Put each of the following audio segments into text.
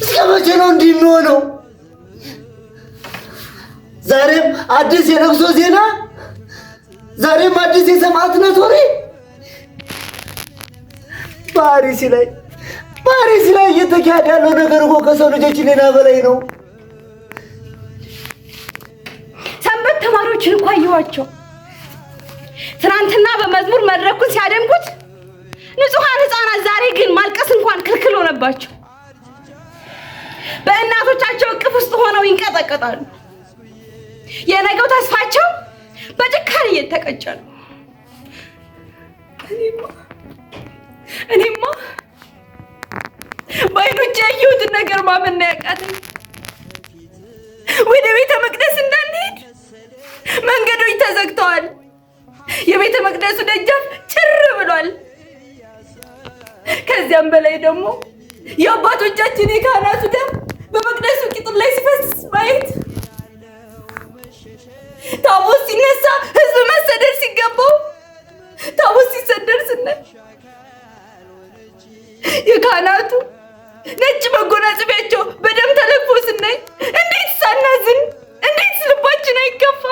እስከ መቼ ነው እንዲህ የሚሆነው? ዛሬም አዲስ የለቅሶ ዜና፣ ዛሬም አዲስ የሰማዕትነት ወሬ። ፓሪስ ላይ እየተካሄደ ያለው ነገር እኮ ከሰው ልጆች ሌላ በላይ ነው። ሰንበት ተማሪዎችን እኮ አየኋቸው ትናንትና በመዝሙር መድረኩን ሲያደምቁት። ንጹሃን ህፃናት ዛሬ ግን ማልቀስ እንኳን ክልክል ሆነባቸው። በእናቶቻቸው እቅፍ ውስጥ ሆነው ይንቀጠቀጣሉ። የነገው ተስፋቸው በጭካኔ እየተቀጨ ነው። እኔማ በዓይኖቼ ያየሁትን ነገር ማመን ያቃተኝ። ወደ ቤተ መቅደስ እንዳንሄድ መንገዶች ተዘግተዋል። የቤተ መቅደሱ ደጃፍ ጭር ብሏል። ከዚያም በላይ ደግሞ የአባቶቻችን የካህናቱ ደም በመቅደሱ ቂጥር ላይ ሲፈስ ማየት፣ ታቦት ሲነሳ ህዝብ መሰደድ ሲገባው ታቦት ሲሰደድ ስናይ፣ የካህናቱ ነጭ መጎናጸፊያቸው በደም ተለፎ ስናይ እንዴት ሳናዝን፣ እንዴት ልባችን አይከፋ?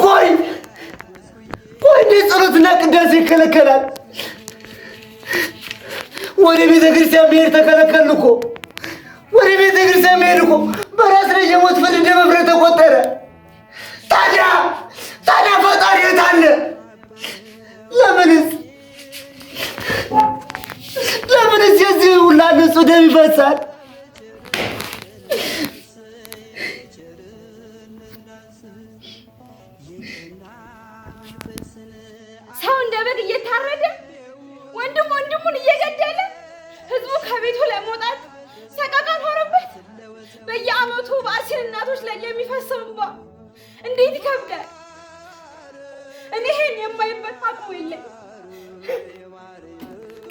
ቆይ እንዴት ጸሎትና ቅዳሴ ይከለከላል? ወደ ቤተ ክርስቲያን መሄድ ተከለከልን እኮ። ወደ ቤተ ክርስቲያን መሄድ እኮ በራስ ላይ የሞት ፍርድ እንደ መፍረድ ተቆጠረ። ታዲያ ፈጣሪ የት አለ? ለምንስ የዚህ ሁላ ንጹህ ደም ይፈሳል? ሰው እንደ በግ እየታረደ ወንድሙን እየገደለ ህዝቡ ከቤቱ ለመውጣት ሰቀቀን ሆነበት። በየዓመቱ በአርሲን እናቶች ላይ የሚፈሰው እንባ እንዴት ይከብዳል! እኔ ይሄን የማይበት አቅሙ የለኝ።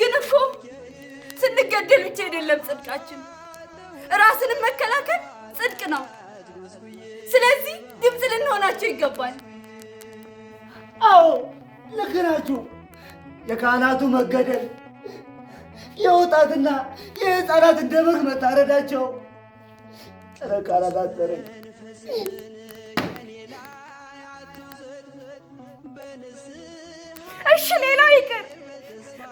ግን እኮ ስንገደል ብቻ አይደለም ጽድቃችን፣ ራስንም መከላከል ጽድቅ ነው። ስለዚህ ድምፅ ልንሆናቸው ይገባል። አዎ ልክ ናችሁ። የካህናቱ መገደል፣ የወጣትና የህፃናት እንደ በግ መታረዳቸው ተረካራጋጠረኝ። እሺ ሌላው ይቅር፣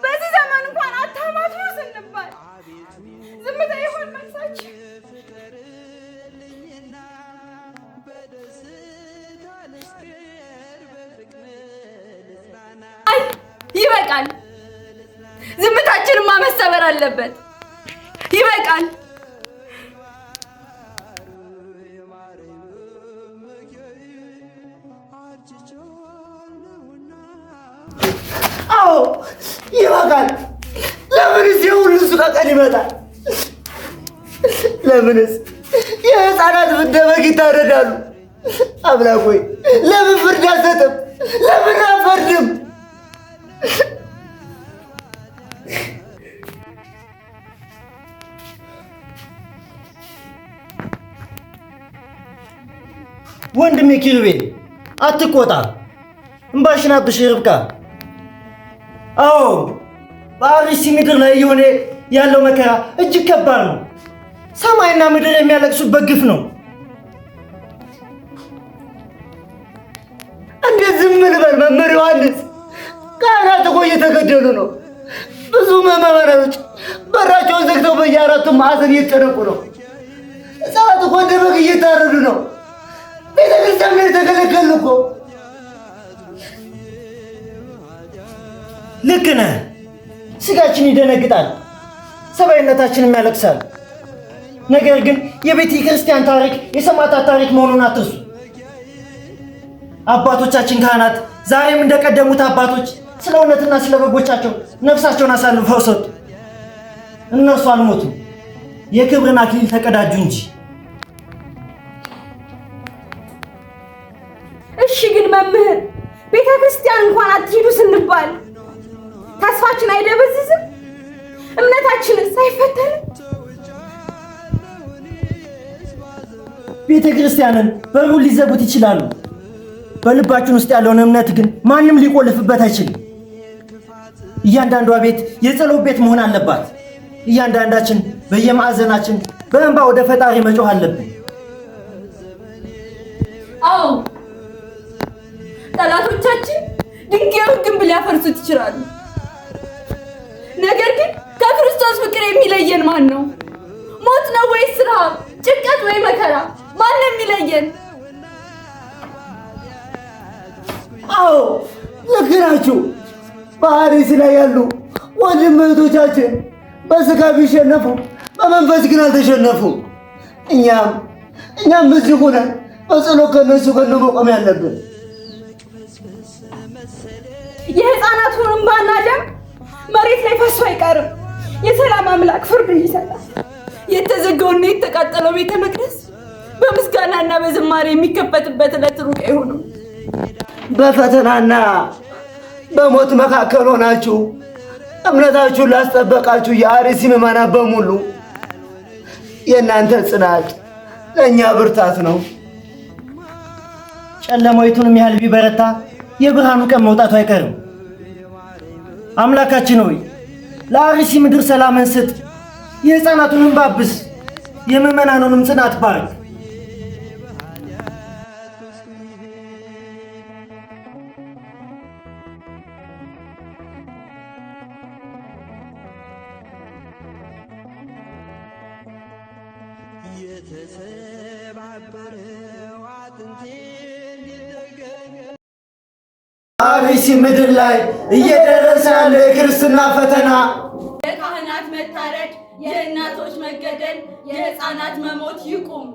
በዚህ ዘመን እንኳን አታማቱ ስንባል ዝምታ ይሆን መልሳችን? አይ ይበቃል። ዝምታችንማ መሰበር አለበት። ይበቃል። አዎ ይበቃል። ለምንስ የሁሉ ቀን ይመጣል? ለምንስ የህፃናት እንደ በግ ይታረዳሉ? አምላክ ሆይ ለምን ፍርድ አትሰጥም? ለምን አትፈርድም? ወንድሜ ኪሩቤል አትቆጣ፣ እምባሽን አብሽ ርብቃ። አዎ በአርሲ ምድር ላይ የሆነ ያለው መከራ እጅግ ከባድ ነው። ሰማይና ምድር የሚያለቅሱበት ግፍ ነው። እንዴት ዝም ልበል መምህር ዮሐንስ? ካህናት እኮ እየተገደሉ ነው። ብዙ ምዕመናኖች በራቸውን ዘግተው በየአራቱ ማዕዘን እየተጨነቁ ነው። ሕፃናት እኮ እንደ በግ እየታረዱ ነው። ቤተክርስቲያን ላይ ተከለከሉ እኮ። ልክ ነህ። ስጋችን ይደነግጣል፣ ሰብአዊነታችንም ያለቅሳል። ነገር ግን የቤተ ክርስቲያን ታሪክ የሰማዕታት ታሪክ መሆኑን አትርሱ። አባቶቻችን ካህናት ዛሬም እንደቀደሙት አባቶች ስለ እውነትና ስለ በጎቻቸው ነፍሳቸውን አሳልፈው ሰጡ። እነርሱ አልሞቱም፣ የክብርን አክሊል ተቀዳጁ እንጂ። እሺ ግን መምህር፣ ቤተ ክርስቲያን እንኳን አትሄዱ ስንባል ተስፋችን አይደበዝዝም? እምነታችንስ አይፈተንም? ቤተ ክርስቲያንን በሩን ሊዘጉት ይችላሉ። በልባችን ውስጥ ያለውን እምነት ግን ማንም ሊቆልፍበት አይችልም። እያንዳንዷ ቤት የጸሎት ቤት መሆን አለባት። እያንዳንዳችን በየማዕዘናችን በእንባ ወደ ፈጣሪ መጮህ አለብን። አዎ ጠላቶቻችን ድንጋዩን ግንብ ሊያፈርሱት ይችላሉ። ነገር ግን ከክርስቶስ ፍቅር የሚለየን ማን ነው? ሞት ነው ወይስ ረሃብ፣ ጭንቀት ወይ መከራ? ማን ነው የሚለየን? አዎ ልክ ናችሁ። በአርሲ ላይ ያሉ ወንድም እህቶቻችን በስጋ ቢሸነፉ በመንፈስ ግን አልተሸነፉም። እኛም በዚህ ሆነን በጸሎት ከነሱ ጋር ነው መቆም ያለብን። የሕፃናቱን እንባና ደም መሬት ላይ ፈሶ አይቀርም። የሰላም አምላክ ፍርድ ይሰጣል። የተዘጋውና የተቃጠለው ቤተ መቅደስ በምስጋናና በዝማሬ የሚከፈትበት ዕለት ሩቅ አይሆንም። በፈተናና በሞት መካከል ሆናችሁ እምነታችሁን ላስጠበቃችሁ የአርሲ ምዕመናን በሙሉ የእናንተ ጽናት ለእኛ ብርታት ነው። ጨለማዊቱንም ያህል ቢበረታ የብርሃኑ ቀን መውጣቱ አይቀርም። አምላካችን ሆይ ለአርሲ ምድር ሰላምን ስጥ፣ የሕፃናቱንም ባብስ፣ የምዕመናኑንም ጽናት ባርክ። አርሲ ምድር ላይ እየደረሰ ያለው የክርስትና ፈተና፣ የካህናት መታረድ፣ የእናቶች መገደል፣ የሕፃናት መሞት ይቁም።